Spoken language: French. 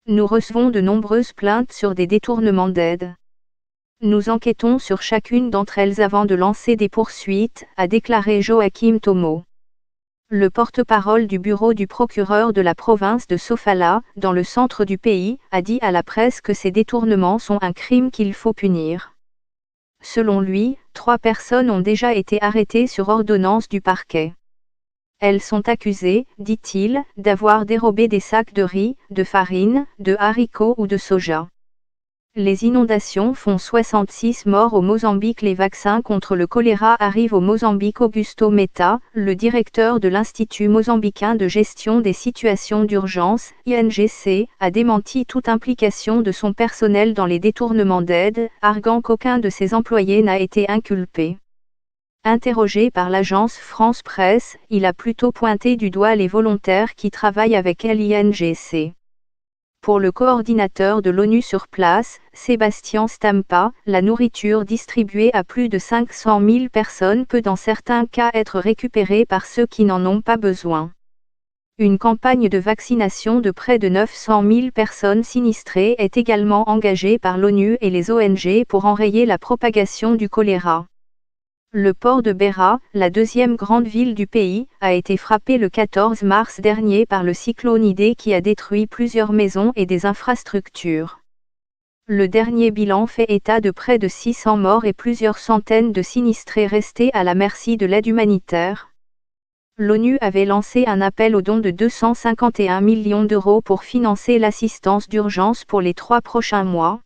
Nous recevons de nombreuses plaintes sur des détournements d'aide. Nous enquêtons sur chacune d'entre elles avant de lancer des poursuites, a déclaré Joachim Tomo. Le porte-parole du bureau du procureur de la province de Sofala, dans le centre du pays, a dit à la presse que ces détournements sont un crime qu'il faut punir. Selon lui, 3 personnes ont déjà été arrêtées sur ordonnance du parquet. Elles sont accusées, dit-il, d'avoir dérobé des sacs de riz, de farine, de haricots ou de soja. Les inondations font 66 morts au Mozambique. Les vaccins contre le choléra arrivent au Mozambique. Augusto Meta, le directeur de l'Institut mozambicain de gestion des situations d'urgence, INGC, a démenti toute implication de son personnel dans les détournements d'aide, arguant qu'aucun de ses employés n'a été inculpé. Interrogé par l'agence France Presse, il a plutôt pointé du doigt les volontaires qui travaillent avec l'INGC. Pour le coordinateur de l'ONU sur place, Sébastien Stampa, la nourriture distribuée à plus de 500 000 personnes peut dans certains cas être récupérée par ceux qui n'en ont pas besoin. Une campagne de vaccination de près de 900 000 personnes sinistrées est également engagée par l'ONU et les ONG pour enrayer la propagation du choléra. Le port de Beira, la deuxième grande ville du pays, a été frappé le 14 mars dernier par le cyclone Idai qui a détruit plusieurs maisons et des infrastructures. Le dernier bilan fait état de près de 600 morts et plusieurs centaines de sinistrés restés à la merci de l'aide humanitaire. L'ONU avait lancé un appel aux dons de 251 millions d'euros pour financer l'assistance d'urgence pour les 3 prochains mois.